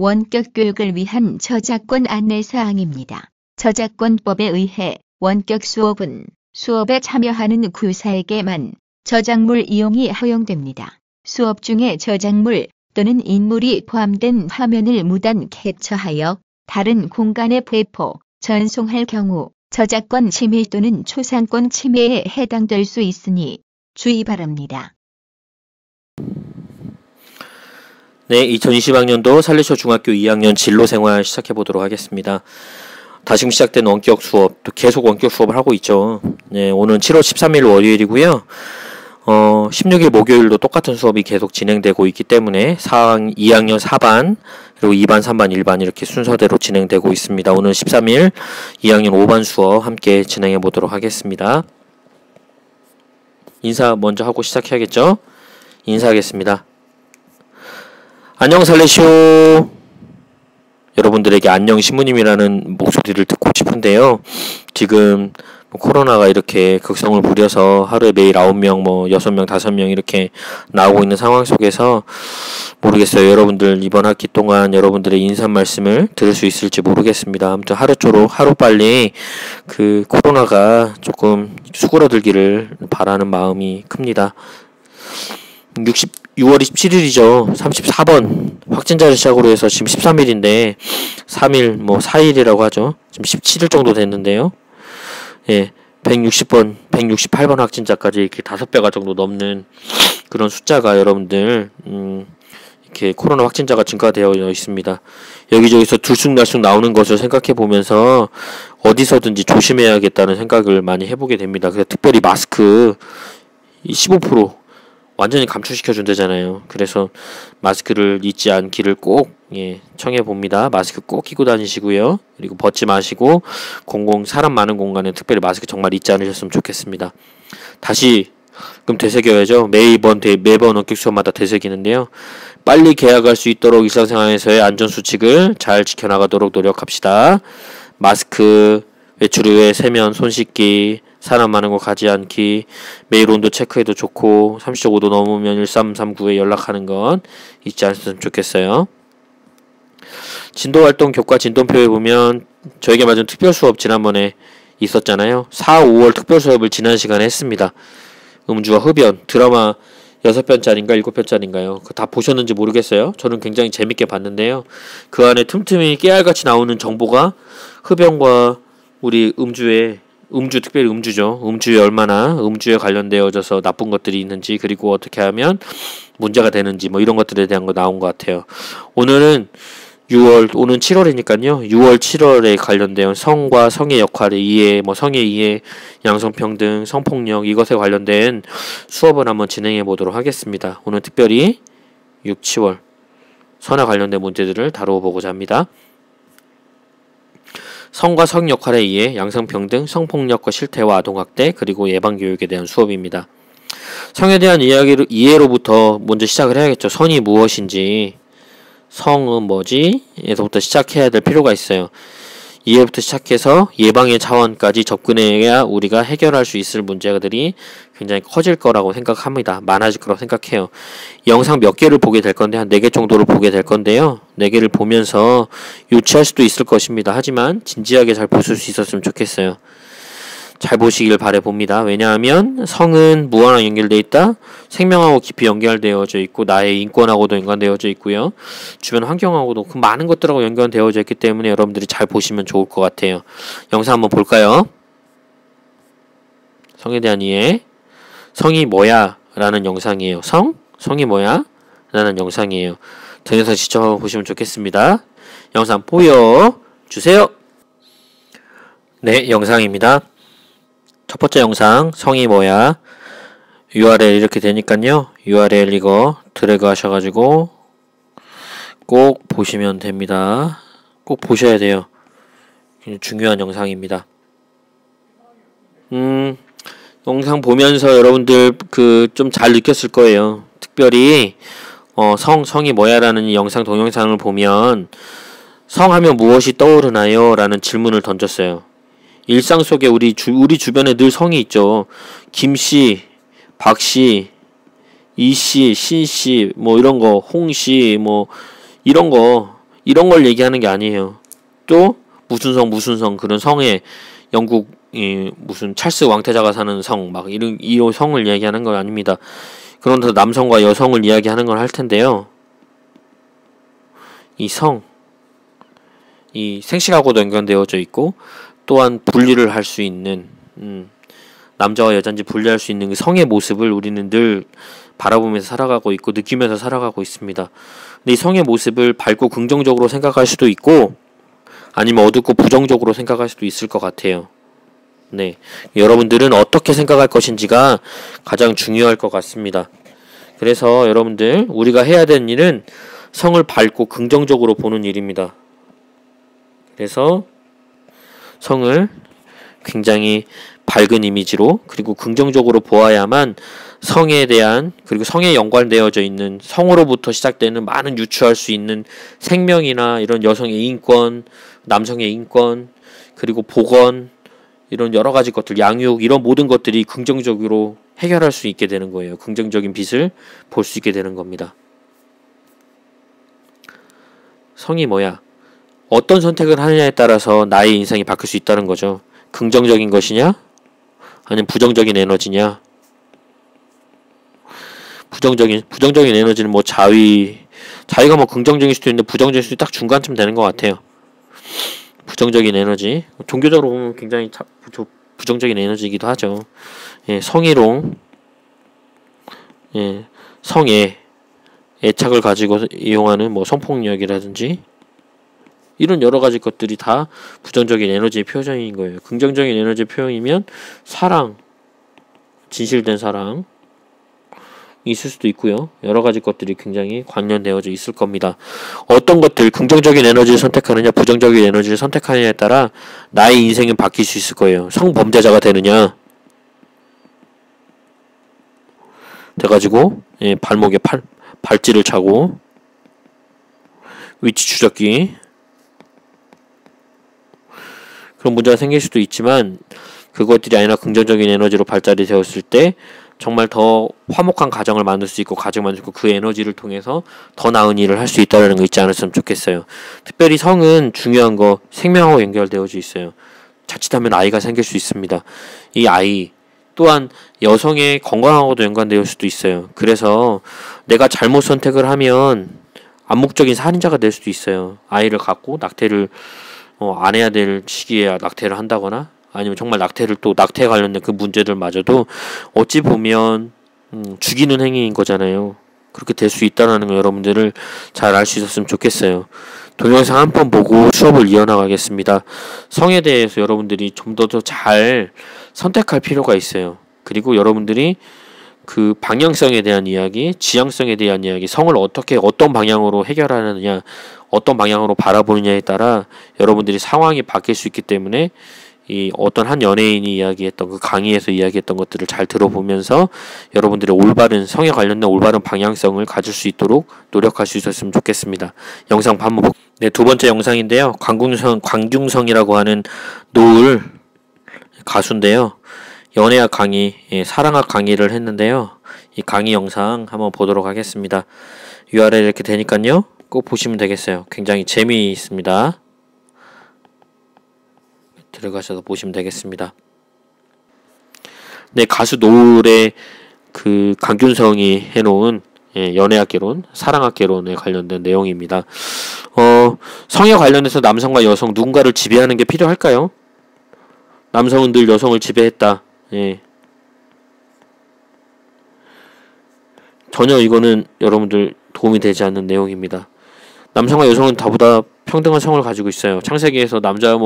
원격 교육을 위한 저작권 안내사항입니다. 저작권법에 의해 원격 수업은 수업에 참여하는 교사에게만 저작물 이용이 허용됩니다. 수업 중에 저작물 또는 인물이 포함된 화면을 무단 캡처하여 다른 공간에 배포, 전송할 경우 저작권 침해 또는 초상권 침해에 해당될 수 있으니 주의 바랍니다. 네, 2020학년도 살리초 중학교 2학년 진로생활 시작해보도록 하겠습니다. 다시금 시작된 원격 수업, 또 계속 원격 수업을 하고 있죠. 네, 오늘 7월 13일 월요일이고요. 16일 목요일도 똑같은 수업이 계속 진행되고 있기 때문에 2학년 4반, 그리고 2반, 3반, 1반 이렇게 순서대로 진행되고 있습니다. 오늘 13일 2학년 5반 수업 함께 진행해 보도록 하겠습니다. 인사 먼저 하고 시작해야겠죠? 인사하겠습니다. 안녕 살레쇼. 여러분들에게 안녕 신부님이라는 목소리를 듣고 싶은데요. 지금 코로나가 이렇게 극성을 부려서 하루에 매일 9명, 6명, 5명 이렇게 나오고 있는 상황 속에서 모르겠어요. 여러분들 이번 학기 동안 여러분들의 인사 말씀을 들을 수 있을지 모르겠습니다. 아무튼 하루빨리 그 코로나가 조금 수그러들기를 바라는 마음이 큽니다. 6월 27일이죠. 34번 확진자를 시작으로 해서 지금 13일인데 3일 4일이라고 하죠. 지금 17일 정도 됐는데요. 예, 168번 확진자까지 이렇게 5배가 정도 넘는 그런 숫자가 여러분들 이렇게 코로나 확진자가 증가되어 있습니다. 여기저기서 들쑥날쑥 나오는 것을 생각해 보면서 어디서든지 조심해야겠다는 생각을 많이 해보게 됩니다. 그래서 특별히 마스크 15% 완전히 감축시켜 준다잖아요. 그래서 마스크를 잊지 않기를 꼭 청해 봅니다. 마스크 꼭 끼고 다니시고요. 그리고 벗지 마시고 사람 많은 공간에 특별히 마스크 정말 잊지 않으셨으면 좋겠습니다. 다시 그럼 되새겨야죠. 매번 원격 수업마다 되새기는데요. 빨리 개학할 수 있도록 일상생활에서의 안전수칙을 잘 지켜나가도록 노력합시다. 마스크, 외출 후에 세면 손 씻기, 사람 많은 곳 가지 않기, 매일 온도 체크해도 좋고 30.5도 넘으면 1339에 연락하는 건 잊지 않으셨으면 좋겠어요. 진도활동 교과 진도표에 보면 저에게 맞은 특별수업 지난번에 있었잖아요. 4, 5월 특별수업을 지난 시간에 했습니다. 음주와 흡연, 드라마 6편짜리인가 7편짜리인가요? 그거 다 보셨는지 모르겠어요. 저는 굉장히 재밌게 봤는데요. 그 안에 틈틈이 깨알같이 나오는 정보가 흡연과 우리 특별히 음주죠. 음주에 얼마나 음주에 관련되어져서 나쁜 것들이 있는지, 그리고 어떻게 하면 문제가 되는지 이런 것들에 대한 거 나온 것 같아요. 오늘은 7월이니까요. 6월, 7월에 관련된 성과 성의 역할의 이해, 성의 이해, 양성평등, 성폭력 이것에 관련된 수업을 한번 진행해 보도록 하겠습니다. 오늘 특별히 6, 7월 성에 관련된 문제들을 다루어 보고자 합니다. 성과 성 역할의 이해, 양성평등, 성폭력과 실태와 아동학대, 그리고 예방교육에 대한 수업입니다. 성에 대한 이해로부터 먼저 시작을 해야겠죠. 성이 무엇인지, 성은 뭐지? 에서부터 시작해야 될 필요가 있어요. 이해부터 시작해서 예방의 차원까지 접근해야 우리가 해결할 수 있을 문제들이 굉장히 커질 거라고 생각합니다. 많아질 거라고 생각해요. 영상 몇 개를 보게 될 건데 한 4개 정도를 보게 될 건데요. 4개를 보면서 유치할 수도 있을 것입니다. 하지만 진지하게 잘 보실 수 있었으면 좋겠어요. 잘 보시길 바라봅니다. 왜냐하면 성은 무한하게 연결되어 있다. 생명하고 깊이 연결되어져 있고 나의 인권하고도 연관되어져 있고요. 주변 환경하고도 그 많은 것들하고 연관되어져 있기 때문에 여러분들이 잘 보시면 좋을 것 같아요. 영상 한번 볼까요? 성에 대한 이해. 성이 뭐야? 라는 영상이에요. 성이 뭐야? 라는 영상이에요. 동영상 직접 보시면 좋겠습니다. 영상 보여주세요. 네, 영상입니다. 첫 번째 영상, 성이 뭐야? URL 이렇게 되니까요. URL 이거 드래그 하셔가지고 꼭 보시면 됩니다. 꼭 보셔야 돼요. 중요한 영상입니다. 영상 보면서 여러분들 좀 잘 느꼈을 거예요. 특별히 성이 뭐야라는 이 영상 동영상을 보면 성하면 무엇이 떠오르나요? 라는 질문을 던졌어요. 일상 속에 우리 주변에 늘 성이 있죠. 김씨, 박씨, 이씨, 신씨, 이런 거, 홍씨, 이런 거, 이런 걸 얘기하는 게 아니에요. 또 무슨 성 그런 성에 영국 무슨 찰스 왕태자가 사는 성 막 이런 성을 이야기하는 건 아닙니다. 그런데 남성과 여성을 이야기하는 걸 할 텐데요. 이 생식하고도 연관되어져 있고 또한 분리를 할 수 있는 남자와 여자인지 분리할 수 있는 그 성의 모습을 우리는 늘 바라보면서 살아가고 있고 느끼면서 살아가고 있습니다. 근데 이 성의 모습을 밝고 긍정적으로 생각할 수도 있고 아니면 어둡고 부정적으로 생각할 수도 있을 것 같아요. 네, 여러분들은 어떻게 생각할 것인지가 가장 중요할 것 같습니다. 그래서 여러분들 우리가 해야 되는 일은 성을 밝고 긍정적으로 보는 일입니다. 그래서 성을 굉장히 밝은 이미지로 그리고 긍정적으로 보아야만 성에 대한 그리고 성에 연관되어져 있는 성으로부터 시작되는 많은 유추할 수 있는 생명이나 이런 여성의 인권, 남성의 인권, 그리고 복원 이런 여러 가지 것들, 양육 이런 모든 것들이 긍정적으로 해결할 수 있게 되는 거예요. 긍정적인 빛을 볼 수 있게 되는 겁니다. 성이 뭐야? 어떤 선택을 하느냐에 따라서 나의 인생이 바뀔 수 있다는 거죠. 긍정적인 것이냐? 아니면 부정적인 에너지냐? 부정적인 에너지는 뭐 자위가 뭐 긍정적일 수도 있는데 부정적일 수도 딱 중간쯤 되는 것 같아요. 부정적인 에너지. 종교적으로 보면 굉장히 부정적인 에너지이기도 하죠. 예, 성희롱, 예, 애착을 가지고 이용하는 뭐 성폭력이라든지 이런 여러 가지 것들이 다 부정적인 에너지의 표현인 거예요. 긍정적인 에너지의 표현이면 사랑, 진실된 사랑 있을 수도 있고요. 여러 가지 것들이 굉장히 관련되어져 있을 겁니다. 어떤 것들 긍정적인 에너지를 선택하느냐 부정적인 에너지를 선택하느냐에 따라 나의 인생은 바뀔 수 있을 거예요. 성범죄자가 되느냐 돼가지고 발목에 발찌를 차고 위치 추적기 그런 문제가 생길 수도 있지만 그것들이 아니라 긍정적인 에너지로 발달이 되었을 때 정말 더 화목한 가정을 만들 수 있고 가정 만들 수 있고 그 에너지를 통해서 더 나은 일을 할 수 있다는 거 잊지 않았으면 좋겠어요. 특별히 성은 중요한 거 생명하고 연결되어져 있어요. 자칫하면 아이가 생길 수 있습니다. 이 아이 또한 여성의 건강하고도 연관되어 수도 있어요. 그래서 내가 잘못 선택을 하면 암묵적인 살인자가 될 수도 있어요. 아이를 갖고 낙태를 안 해야 될 시기에 낙태를 한다거나 아니면 정말 낙태에 관련된 그 문제들마저도 어찌 보면 죽이는 행위인 거잖아요. 그렇게 될 수 있다는 거 여러분들을 잘 알 수 있었으면 좋겠어요. 동영상 한 번 보고 수업을 이어나가겠습니다. 성에 대해서 여러분들이 좀 더 잘 선택할 필요가 있어요. 그리고 여러분들이 그 방향성에 대한 이야기, 지향성에 대한 이야기, 성을 어떤 방향으로 해결하느냐, 어떤 방향으로 바라보느냐에 따라 여러분들이 상황이 바뀔 수 있기 때문에 이 어떤 한 연예인이 이야기했던 그 강의에서 이야기했던 것들을 잘 들어보면서 여러분들의 올바른 성에 관련된 올바른 방향성을 가질 수 있도록 노력할 수 있었으면 좋겠습니다. 영상 반복. 네, 두 번째 영상인데요. 광중성이라고 하는 노을 가수인데요. 연애학 강의, 사랑학 강의를 했는데요. 이 강의 영상 한번 보도록 하겠습니다. URL 이렇게 되니까요. 꼭 보시면 되겠어요. 굉장히 재미있습니다. 들어가셔서 보시면 되겠습니다. 네, 가수 노을의 그 강균성이 해놓은 연애학개론, 사랑학개론에 관련된 내용입니다. 성에 관련해서 남성과 여성 누군가를 지배하는 게 필요할까요? 남성은 늘 여성을 지배했다. 전혀 이거는 여러분들 도움이 되지 않는 내용입니다. 남성과 여성은 다보다 평등한 성을 가지고 있어요. 창세기에서 남자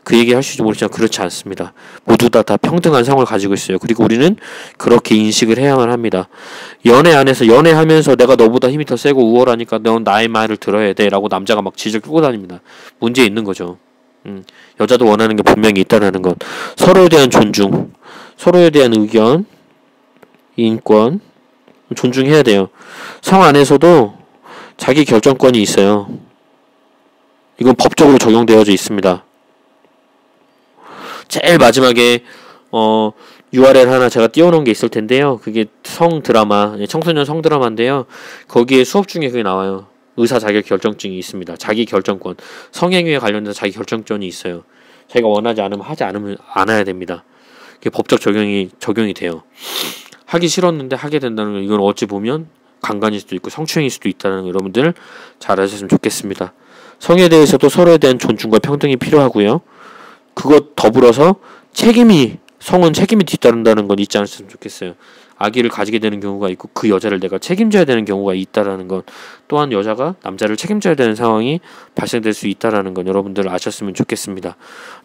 그 얘기 하실지 모르지만 그렇지 않습니다. 모두 다 평등한 성을 가지고 있어요. 그리고 우리는 그렇게 인식을 해야만 합니다. 연애 안에서 연애하면서 내가 너보다 힘이 더 세고 우월하니까 넌 나의 말을 들어야 돼 라고 남자가 막 질질 끌고 다닙니다. 문제 있는 거죠. 여자도 원하는 게 분명히 있다는 것. 서로에 대한 존중, 서로에 대한 의견, 인권 존중해야 돼요. 성 안에서도 자기 결정권이 있어요. 이건 법적으로 적용되어져 있습니다. 제일 마지막에 URL 하나 제가 띄워놓은 게 있을 텐데요. 그게 성 드라마, 청소년 성 드라마인데요. 거기에 수업 중에 그게 나와요. 의사자격결정증이 있습니다. 자기결정권. 성행위에 관련해서 자기결정권이 있어요. 자기가 원하지 않으면 하지 않아야 됩니다. 그게 법적 적용이 돼요. 하기 싫었는데 하게 된다는 건 이건 어찌 보면 강간일 수도 있고 성추행일 수도 있다는 거 여러분들 잘 아셨으면 좋겠습니다. 성에 대해서도 서로에 대한 존중과 평등이 필요하고요. 그것 더불어서 성은 책임이 뒤따른다는 건 잊지 않았으면 좋겠어요. 아기를 가지게 되는 경우가 있고 그 여자를 내가 책임져야 되는 경우가 있다라는 것, 또한 여자가 남자를 책임져야 되는 상황이 발생될 수 있다라는 건 여러분들 아셨으면 좋겠습니다.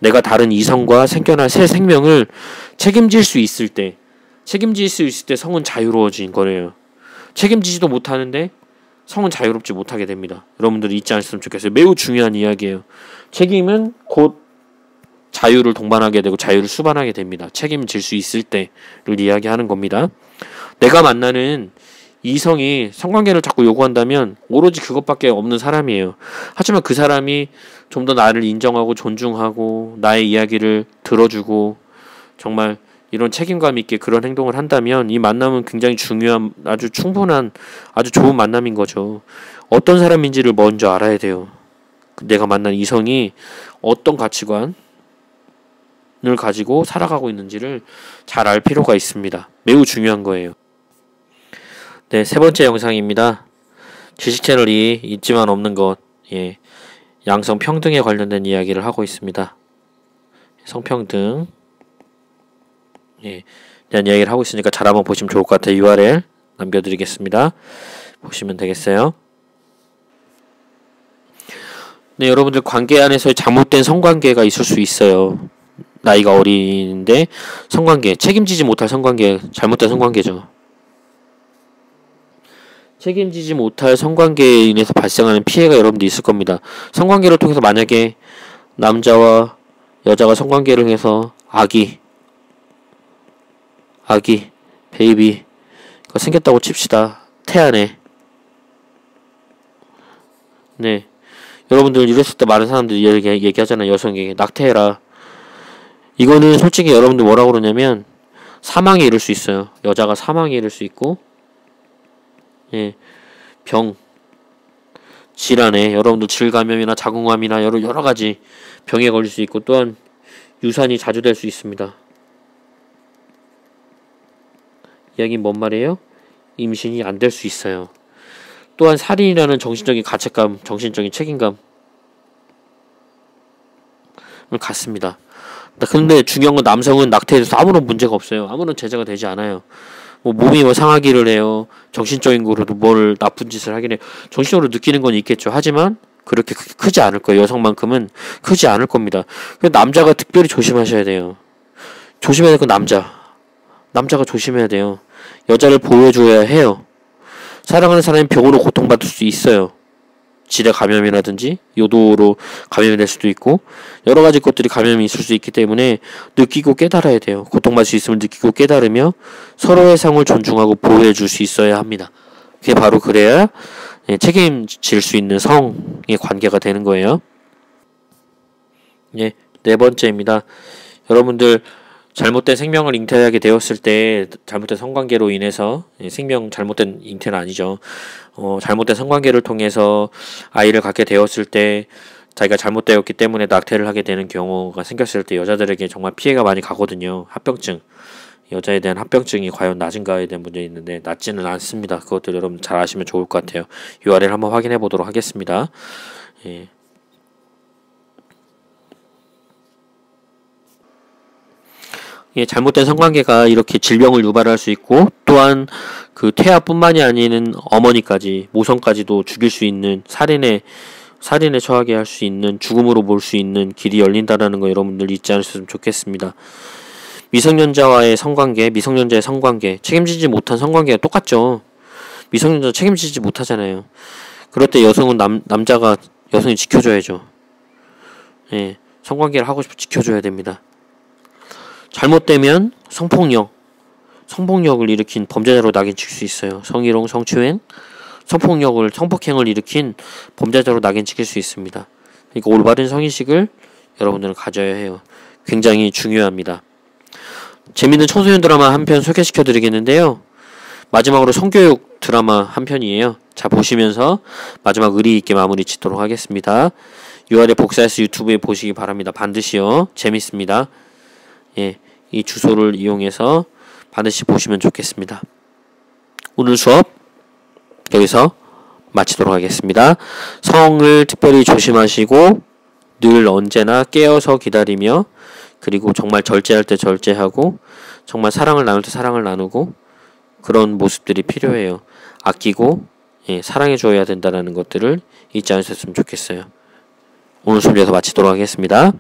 내가 다른 이성과 생겨날 새 생명을 책임질 수 있을 때 성은 자유로워진 거예요. 책임지지도 못하는데 성은 자유롭지 못하게 됩니다. 여러분들 잊지 않으셨으면 좋겠어요. 매우 중요한 이야기예요. 책임은 곧 자유를 동반하게 되고 자유를 수반하게 됩니다. 책임질 수 있을 때를 이야기하는 겁니다. 내가 만나는 이성이 성관계를 자꾸 요구한다면 오로지 그것밖에 없는 사람이에요. 하지만 그 사람이 좀 더 나를 인정하고 존중하고 나의 이야기를 들어주고 정말 이런 책임감 있게 그런 행동을 한다면 이 만남은 굉장히 중요한, 아주 충분한, 아주 좋은 만남인 거죠. 어떤 사람인지를 먼저 알아야 돼요. 내가 만난 이성이 어떤 가치관을 가지고 살아가고 있는지를 잘 알 필요가 있습니다. 매우 중요한 거예요. 네, 세 번째 영상입니다. 지식 채널이 있지만 없는 것, 양성 평등에 관련된 이야기를 하고 있습니다. 성평등, 대한 이야기를 하고 있으니까 잘 한번 보시면 좋을 것 같아요. URL 남겨드리겠습니다. 보시면 되겠어요. 네, 여러분들 관계 안에서 잘못된 성관계가 있을 수 있어요. 나이가 어린데 성관계, 책임지지 못할 성관계, 잘못된 성관계죠. 책임지지 못할 성관계에 인해서 발생하는 피해가 여러분들 있을 겁니다. 성관계를 통해서 만약에 남자와 여자가 성관계를 해서 아기, 베이비가 생겼다고 칩시다. 태아네. 네. 여러분들 이랬을 때 많은 사람들이 얘기하잖아요. 여성에게 낙태해라. 이거는 솔직히 여러분들 뭐라고 그러냐면 사망에 이를 수 있어요. 여자가 사망에 이를 수 있고, 병, 질환에 여러분들 질감염이나 자궁암이나 여러 가지 병에 걸릴 수 있고, 또한 유산이 자주 될 수 있습니다. 이야기는 뭔 말이에요? 임신이 안 될 수 있어요. 또한 살인이라는 정신적인 가책감, 정신적인 책임감을 갖습니다. 근데 중요한 건 남성은 낙태에 대해서 아무런 문제가 없어요. 아무런 제재가 되지 않아요. 몸이 상하기를 해요. 정신적인 거로도 뭘 나쁜 짓을 하긴 해요. 정신적으로 느끼는 건 있겠죠. 하지만 그렇게 크지 않을 거예요. 여성만큼은 크지 않을 겁니다. 남자가 특별히 조심하셔야 돼요. 조심해야 될 건 남자가 조심해야 돼요. 여자를 보호해줘야 해요. 사랑하는 사람이 병으로 고통받을 수 있어요. 질의 감염이라든지 요도로 감염이 될 수도 있고 여러 가지 것들이 감염이 있을 수 있기 때문에 느끼고 깨달아야 돼요. 고통받을 수 있으면 느끼고 깨달으며 서로의 상을 존중하고 보호해 줄 수 있어야 합니다. 그게 바로 그래야 책임질 수 있는 성의 관계가 되는 거예요. 네 번째입니다. 여러분들 잘못된 생명을 잉태하게 되었을 때 잘못된 성관계로 인해서 잘못된 잉태는 아니죠. 잘못된 성관계를 통해서 아이를 갖게 되었을 때 자기가 잘못되었기 때문에 낙태를 하게 되는 경우가 생겼을 때 여자들에게 정말 피해가 많이 가거든요. 합병증. 여자에 대한 합병증이 과연 낮은가에 대한 문제 있는데 낮지는 않습니다. 그것들 여러분 잘 아시면 좋을 것 같아요. URL 한번 확인해 보도록 하겠습니다. 잘못된 성관계가 이렇게 질병을 유발할 수 있고 또한 그 태아뿐만이 아닌 어머니까지 모성까지도 죽일 수 있는 살인에 처하게 할 수 있는 죽음으로 몰 수 있는 길이 열린다라는 거 여러분들 잊지 않으셨으면 좋겠습니다. 미성년자의 성관계 책임지지 못한 성관계가 똑같죠. 미성년자 책임지지 못하잖아요. 그럴 때 여성은 여성이 지켜줘야죠. 성관계를 하고 싶어 지켜줘야 됩니다. 잘못되면 성폭력을 일으킨 범죄자로 낙인 찍힐 수 있어요. 성희롱, 성추행, 성폭행을 일으킨 범죄자로 낙인 찍힐 수 있습니다. 그러니까 올바른 성인식을 여러분들은 가져야 해요. 굉장히 중요합니다. 재밌는 청소년 드라마 한 편 소개시켜 드리겠는데요. 마지막으로 성교육 드라마 한 편이에요. 자, 보시면서 마지막 의리 있게 마무리 짓도록 하겠습니다. URL 복사해서 유튜브에 보시기 바랍니다. 반드시요. 재밌습니다. 예, 이 주소를 이용해서 반드시 보시면 좋겠습니다. 오늘 수업 여기서 마치도록 하겠습니다. 성을 특별히 조심하시고 늘 언제나 깨어서 기다리며, 그리고 정말 절제할 때 절제하고 정말 사랑을 나눌 때 사랑을 나누고, 그런 모습들이 필요해요. 아끼고 사랑해 줘야 된다는 것들을 잊지 않으셨으면 좋겠어요. 오늘 수업 여기서 마치도록 하겠습니다.